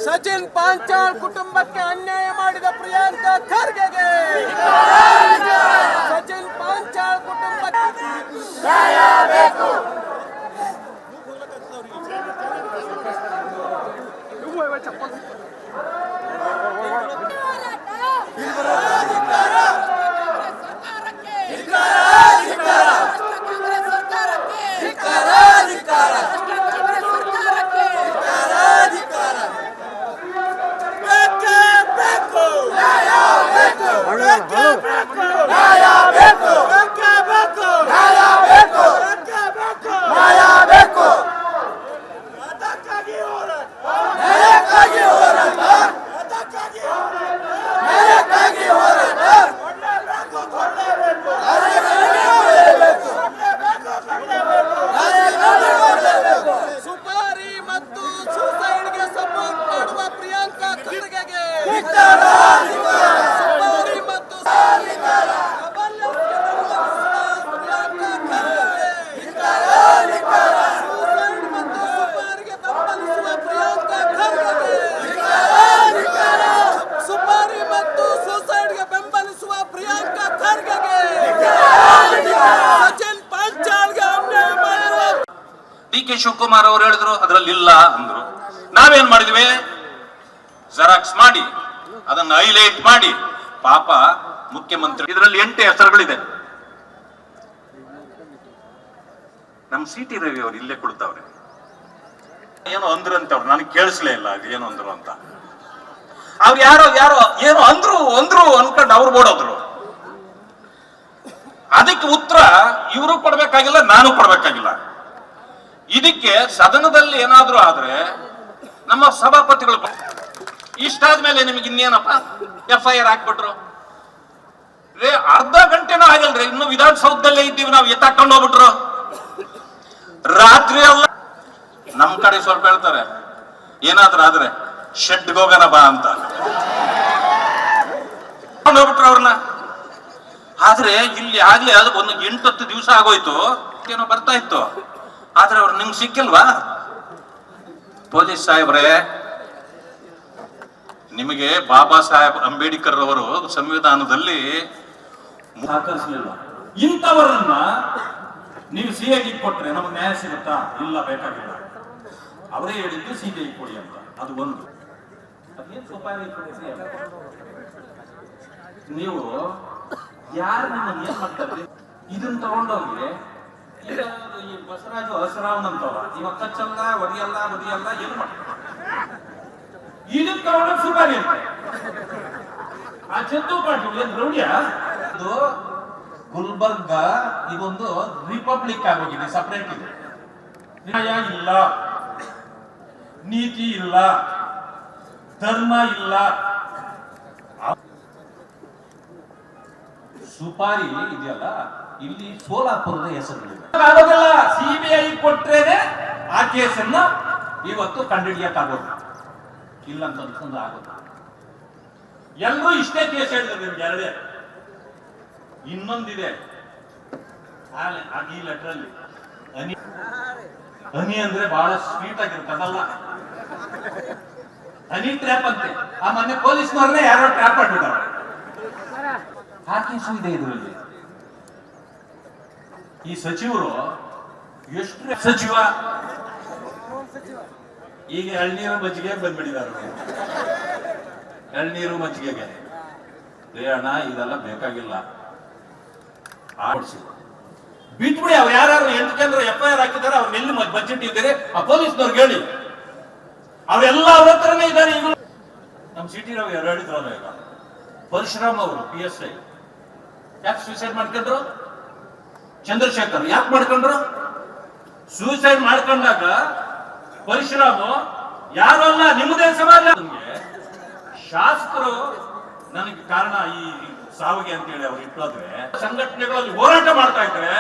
ಸಚಿನ್ ಪಾಂಚಾಳ್ ಕುಟುಂಬಕ್ಕೆ ಅನ್ಯಾಯ ಮಾಡಿದ ಪ್ರಿಯಾಂಕಾ ಖರ್ಗೆಗೆ ಸಚಿನ್ ಪಾಂಚಾಳ್ ಕುಟುಂಬಕ್ಕೆ ನ್ಯಾಯ ಬೇಕು. ಸುಪಾರಿ ಮತ್ತು ಸೂಸೈಡ್ಗೆ ಸಪೋರ್ಟ್ ಮಾಡುವ ಪ್ರಿಯಾಂಕಾ ಖರ್ಗೆಗೆ ಸುಪಾರಿ ಮತ್ತು ಸುಪಾರಿ ಮತ್ತು ಸೂಸೈಡ್ಗೆ ಬೆಂಬಲಿಸುವ ಪ್ರಿಯಾಂಕಾ ಖರ್ಗೆಗೆ ಸಚಿನ್ ಪಾಂಚಾಳ್ಗೆ ಅನ್ಯಾಯ ಮಾಡಿರುವ ಡಿ.ಕೆ. ಶಿವಕುಮಾರ್ ಅವರು ಹೇಳಿದ್ರು ಅದರಲ್ಲಿ ಇಲ್ಲ ಅಂದ್ರು. ನಾವೇನ್ ಮಾಡಿದ್ವಿ, ಜೆರಾಕ್ಸ್ ಮಾಡಿ ಅದನ್ನ ಹೈಲೈಟ್ ಮಾಡಿ ಪಾಪ ಮುಖ್ಯಮಂತ್ರಿ ಇದರಲ್ಲಿ 8 ಹೆಸರುಗಳಿದೆ. ನಮ್ ಸಿ.ಟಿ. ರವಿ ಅವರು ಇಲ್ಲೇ ಕೊಡ್ತಾವ್ರೆ. ಏನೋ ಅಂದ್ರಂತೆ ಅವ್ರು, ನನಗೆ ಕೇಳಿಸ್ಲೇ ಇಲ್ಲ ಅದು ಏನು ಅಂದ್ರು ಅಂತ. ಅವ್ರು ಯಾರೋ ಏನೋ ಅಂದ್ರು ಅನ್ಕೊಂಡು ಅವ್ರು ಓಡೋದ್ರು. ಅದಕ್ಕೆ ಉತ್ತರ ಇವರು ಕೊಡ್ಬೇಕಾಗಿಲ್ಲ, ನಾನು ಕೊಡ್ಬೇಕಾಗಿಲ್ಲ. ಇದಕ್ಕೆ ಸದನದಲ್ಲಿ ಏನಾದ್ರೂ ಆದ್ರೆ ನಮ್ಮ ಸಭಾಪತಿಗಳು ಇಷ್ಟಾದ್ಮೇಲೆ ನಿಮಗೆ ಇನ್ನೇನಪ್ಪ FIR ಹಾಕ್ಬಿಟ್ರು. ಅರ್ಧ ಗಂಟೆನೂ ಆಗಿಲ್ರಿ, ಇನ್ನು ವಿಧಾನಸೌಧದಲ್ಲೇ ಇದ್ದೀವಿ ನಾವು, ಎತ್ತಾಕೊಂಡು ಹೋಗ್ಬಿಟ್ರು. ರಾತ್ರಿ ಎಲ್ಲ ನಮ್ ಕಡೆ ಸ್ವಲ್ಪ ಹೇಳ್ತಾರೆ, ಏನಾದ್ರೂ ಆದ್ರೆ ಶೆಡ್ಗೆ ಹೋಗೋಣ ಬಾ ಅಂತ ಹೋಗ್ಬಿಟ್ರು ಅವ್ರನ್ನ. ಆದ್ರೆ ಇಲ್ಲಿ ಆಗ್ಲೇ ಅದು ಒಂದು 8-10 ದಿವಸ ಆಗೋಯ್ತು, ಏನೋ ಬರ್ತಾ ಇತ್ತು. ಆದ್ರೆ ಅವ್ರು ನಿಮ್ಗೆ ಸಿಕ್ಕಿಲ್ವಾ? ಪೊಲೀಸ್ ಸಾಹೇಬ್ರೆ, ನಿಮಗೆ ಬಾಬಾ ಸಾಹೇಬ್ ಅಂಬೇಡ್ಕರ್ ಅವರು ಸಂವಿಧಾನದಲ್ಲಿ ಸಹಕರಿಸಲಿಲ್ಲ. ಇಂಥವರನ್ನ ನೀವು CID ಕೊಟ್ರೆ ನಮಗೆ ನ್ಯಾಯ ಸಿಗುತ್ತಾ? ಇಲ್ಲ, ಬೇಕಾಗಿಲ್ಲ. ಅವರೇ ಹೇಳಿದ್ದು CBI ಕೊಡಿ ಅಂತ. ಅದು ಒಂದು. ಅದೇನು ಸುಪಾರಿ ನೀವು ಯಾರು ನಿಮ್ಮನ್ನು ಏನ್ ಮಾಡ್ತಾರೆ? ಇದನ್ನ ತಗೊಂಡೋಗಿ ಈ ಬಸವರಾಜು ಹಸರಾವ್ ಅಂತವ ಇವಾಗ ಕಚ್ಚಲ್ಲ, ಒದಿಯಲ್ಲ ಏನು ಮಾಡ್ತಾರೆ? ಇದನ್ನ ತಗೊಂಡೋಗಿ ಸುಪಾರಿ ಅಂತ. ಆ ಚಂದು ಪಾಟೀಲ್ ಏನ್ ರೌಡಿಯ? ಇದು ಗುಲ್ಬರ್ಗ ಇದೊಂದು ರಿಪಬ್ಲಿಕ್ ಆಗೋಗಿದೆ, ಸಪರೇಟ್ ಇದೆ. ನ್ಯಾಯ ಇಲ್ಲ, ನೀತಿ ಇಲ್ಲ, ಧರ್ಮ ಇಲ್ಲ. ಸುಪಾರಿ ಇದೆಯಲ್ಲ, ಇಲ್ಲಿ ಸೋಲಾಪುರದ ಹೆಸರುಗಳಿವೆ. ಆಗೋದಿಲ್ಲ, CBI ಕೊಟ್ರೇನೆ ಆ ಕೇಸನ್ನ ಇವತ್ತು ಕಂಡುಹಿಡಿಯಕ್ಕಾಗೋದು. ಇಲ್ಲ ಅಂತಂದು ಆಗೋದು. ಎಲ್ಲರೂ ಇಷ್ಟೇ ಕೇಸ್ ಹೇಳಿದ್ರು, ನಿಮ್ಗೆ ಎರಡೇ. ಇನ್ನೊಂದಿದೆ ಈ ಲೆಟರ್ ಅಲ್ಲಿ, ಹನಿ ಅಂದ್ರೆ ಬಹಳ ಸ್ವೀಟ್ ಆಗಿರುತ್ತೆ, ಅದಲ್ಲ ಹನಿ ಟ್ರ್ಯಾಪ್ ಅಂತೆ. ಆ ಮೊನ್ನೆ ಪೊಲೀಸ್ನವ್ರನ್ನೇ ಯಾರೋ ಟ್ರ್ಯಾಪ್ ಮಾಡಿಬಿಟ್ಟಾರೆ. ಆ ಕೇಸು ಇದೆ ಇದರಲ್ಲಿ. ಈ ಸಚಿವರು ಎಷ್ಟು ಸಚಿವ ಈಗ ಎಳ್ನೀರು ಮಜ್ಜಿಗೆ ಬಂದ್ಬಿಟ್ಟಿದ್ದಾರೆ. ಎಳ್ನೀರು ಮಜ್ಜಿಗೆಗೆ ಅಣ್ಣ ಇದೆಲ್ಲ ಬೇಕಾಗಿಲ್ಲ, ಬಿಟ್ಬಿಡಿ. ಅವ್ರು ಯಾರು 8 ಜನರು FIR ಹಾಕಿದ್ದಾರೆ, ಅವ್ರ ಎಲ್ಲಿ ಬಜೆಟ್ ಇದ್ದಾರೆ ಆ ಪೊಲೀಸ್ನವ್ರಿಗೆ ಹೇಳಿ. ಅವರೆಲ್ಲ ಅವ್ರ ಹತ್ರನೇ ಇದ್ದಾರೆ. ಈಗ ನಮ್ ಸಿ.ಟಿ. ರವಿ ಅವರು ಹೇಳಿದ್ರಲ್ಲ, ಈಗ ಪರಶುರಾಮ್ ಅವರು PSI ಯಾಕೆ ಸೂಸೈಡ್ ಮಾಡ್ಕೊಂಡ್ರು? ಚಂದ್ರಶೇಖರ್ ಯಾಕೆ ಮಾಡ್ಕೊಂಡ್ರು? ಸೂಸೈಡ್ ಮಾಡ್ಕೊಂಡಾಗ ಪರಶುರಾಮ್ ಯಾರು ಅಲ್ಲ, ನಿಮ್ಮದೇ ಸಮಾಜ. ಶಾಸಕರು ನನಗೆ ಕಾರಣ ಈ ಸಾವಿಗೆ ಅಂತ ಹೇಳಿ ಅವ್ರು ಇಟ್ಟೋದ್ರೆ, ಸಂಘಟನೆಗಳಲ್ಲಿ ಹೋರಾಟ ಮಾಡ್ತಾ ಇದ್ರೆ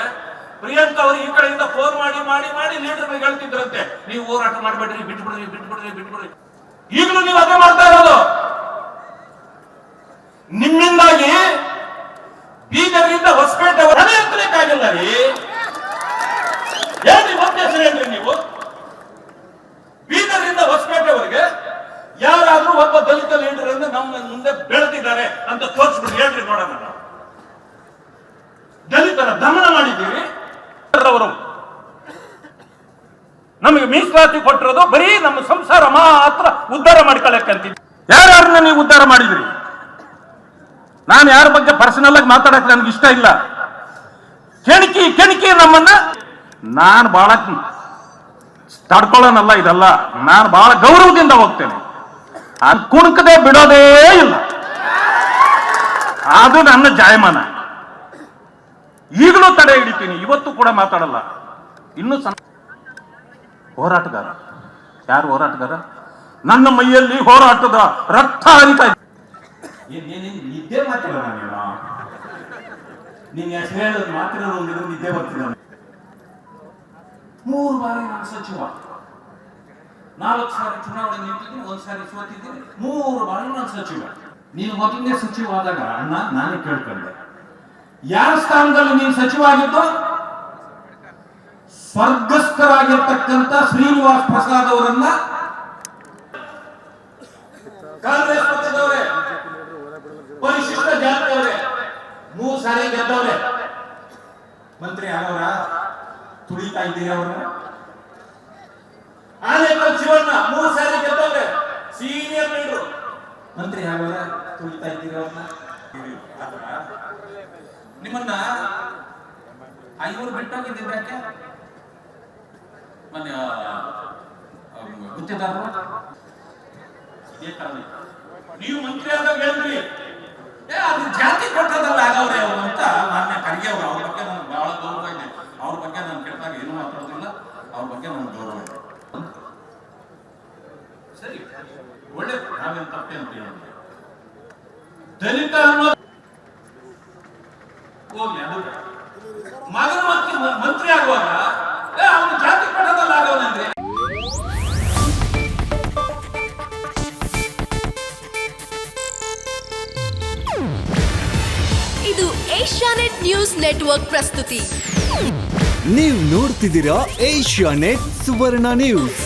ಪ್ರಿಯಾಂಕಾ ಅವರು ಈ ಕಡೆಯಿಂದ ಫೋನ್ ಮಾಡಿ ಮಾಡಿ ಮಾಡಿ ಲೀಡರ್ಗಳಿಗೆ ಹೇಳ್ತಿದ್ರಂತೆ, ನೀವು ಹೋರಾಟ ಮಾಡಬೇಡ್ರಿ, ಬಿಟ್ಬಿಡ್ರಿ. ಈಗಲೂ ನೀವು ಅದೇ ಮಾಡ್ತಾ ಇರೋದು. ನಿಮ್ಮಿಂದಾಗಿ ಬೀದರ್ನಿಂದ ಹೊಸಪೇಟೆ ಮನೆ ಹತ್ತಲಿಕ್ಕಾಗಿಲ್ಲ ರೀ. ಹೇಳಿ ಮತ್ತೆ ಹೆಸರು ಹೇಳ್ರಿ ನೀವು. ಬೀದರ್ನಿಂದ ಹೊಸಪೇಟೆವರೆಗೆ ಯಾರು ನಮ್ಮ ಮುಂದೆ ಬೆಳೆದಿದ್ದಾರೆ ಅಂತ ತೋರಿಸ್ಬಿಟ್ಟು ಹೇಳ್ರಿ ನೋಡೋಣ. ನಾವು ದಲಿತರ ದಮನ ಮಾಡಿದ್ದೀವಿ. ಅವರು ನಮಗೆ ಮೀಸಲಾತಿ ಕೊಟ್ಟಿರೋದು ಬರೀ ನಮ್ಮ ಸಂಸಾರ ಮಾತ್ರ ಉದ್ಧಾರ ಮಾಡ್ಕೊಳ್ಳಕ್ಕಂತಿದ್ವಿ. ಯಾರ್ಯಾರನ್ನ ನೀವು ಉದ್ಧಾರ ಮಾಡಿದ್ರಿ? ನಾನು ಯಾರ ಬಗ್ಗೆ ಪರ್ಸನಲ್ ಆಗಿ ಮಾತಾಡಕ್ಕೆ ನನ್ಗೆ ಇಷ್ಟ ಇಲ್ಲ. ಕೆಣಕಿ ನಮ್ಮನ್ನ ನಾನು ಬಹಳ ತಡ್ಕೊಳ್ಳೋನಲ್ಲ, ಇದಲ್ಲ. ನಾನು ಬಹಳ ಗೌರವದಿಂದ ಹೋಗ್ತೇನೆ. ಅದು ಕುಣಕದೆ ಬಿಡೋದೇ ಇಲ್ಲ. ಅದು ನನ್ನ ಜಾಯಮಾನ. ಈಗಲೂ ತಡೆ ಹಿಡಿತೀನಿ, ಇವತ್ತು ಕೂಡ ಮಾತಾಡಲ್ಲ. ಇನ್ನು ಹೋರಾಟಗಾರ ಯಾರು? ಹೋರಾಟಗಾರ ನನ್ನ ಮೈಯಲ್ಲಿ ಹೋರಾಟದ ರಕ್ತ ಹರಿತಾ ಇದೆ. ನಿದ್ದೆ ಮಾಡ್ತಿಲ್ಲ ನೀನು. ನೀನ್ ಎಷ್ಟು ಹೇಳೋದು ಮಾತಿರೋದು ನಿದ್ದೆ ಬರ್ತಿದ್ದ. 3 ಬಾರಿ ನಾನು ಸಚಿವ, 4 ಸಾರಿ ಚುನಾವಣೆ ನಿಂತಿದ್ದೀನಿ, 1 ಸಾರಿ ಸೋತಿದ್ದೀನಿ, 3 ಬಾರಿ ನಾನು ಸಚಿವ. ನೀನು ಮೊದಲನೇ ಸಚಿವ ಆದಾಗ ಅಣ್ಣ ನಾನೇ ಕೇಳ್ಕೊಂಡೆ, ಯಾರ ಸ್ಥಾನದಲ್ಲಿ ನೀನು ಸಚಿವ ಆಗಿದ್ದು? ಸ್ವರ್ಗಸ್ಥರಾಗಿರ್ತಕ್ಕಂಥ ಶ್ರೀನಿವಾಸ್ ಪ್ರಸಾದ್ ಅವರನ್ನ ಕಾಂಗ್ರೆಸ್ ಪಕ್ಷದವರೇ, ಪರಿಶಿಷ್ಟ ಜಾತಿಯವರೇ 3 ಸಾರಿ ಗೆದ್ದವ್ರೆ. ಮಂತ್ರಿ ಆಗವರ ತುಳಿತಾ ಇದ್ದೀರಿ ಅವ್ರನ್ನ. ಆನೇಕಲ್ ಶಿವಣ್ಣ 3 ಸಾರಿ ಗೆದ್ದವ್ರೆ, ಸೀನಿಯರ್ ಲೀಡರ್. ಮಂತ್ರಿ ಆಗವರ ತುಳಿತಾ ಇದ್ದೀರಿ ಅವ್ರನ್ನ. ನಿಮ್ಮನ್ನ 5 ಬಿಟ್ಟೋಗಿದ್ದೀರಿ ಯಾಕೆ? ಮೊನ್ನೆ ಗುತ್ತಿದಾರರು ಇದೇ ಕಾರಣ. ನೀವು ಮಂತ್ರಿ ಆದಾಗ ಹೇಳಿದ್ರಿ ಅದು ಜಾತಿ ಕೊಟ್ಟದಲ್ಲ ಆಗವ್ರೆ ಅವರು ಅಂತ. ಮಾನ್ಯ ಖರ್ಗೆ ಅವರು, ಅವ್ರ ಬಗ್ಗೆ ನನಗೆ ಬಹಳ ಗೌರವ ಇದೆ. ಅವ್ರ ಬಗ್ಗೆ ನಾನು ಕೆಟ್ಟಾಗ ಏನೂ ಮಾತಾಡೋದಿಲ್ಲ. ಅವ್ರ ಬಗ್ಗೆ ನನಗೆ ಗೌರವ ಇದೆ. ಸರಿ, ಒಳ್ಳೆ, ನಾವೇನು ತಪ್ಪೆ ಅಂತ ಹೇಳೋದು. ದಲಿತ ಅನ್ನೋ ಹೋಗ್ಲಿ, ಅದು ಮಗನ ಮಂತ್ರಿ ಆಗುವಾಗ ಅವನು ಜಾತಿ ಕೊಟ್ಟದಲ್ಲ ಆಗವನಂದ್ರೆ. ಇದು ಏಷ್ಯಾನೆಟ್ ನ್ಯೂಸ್ ನೆಟ್ವರ್ಕ್ ಪ್ರಸ್ತುತಿ. ನೀವು ನೋಡ್ತಿದ್ದೀರಾ ಏಷ್ಯಾನೆಟ್ ಸುವರ್ಣ ನ್ಯೂಸ್.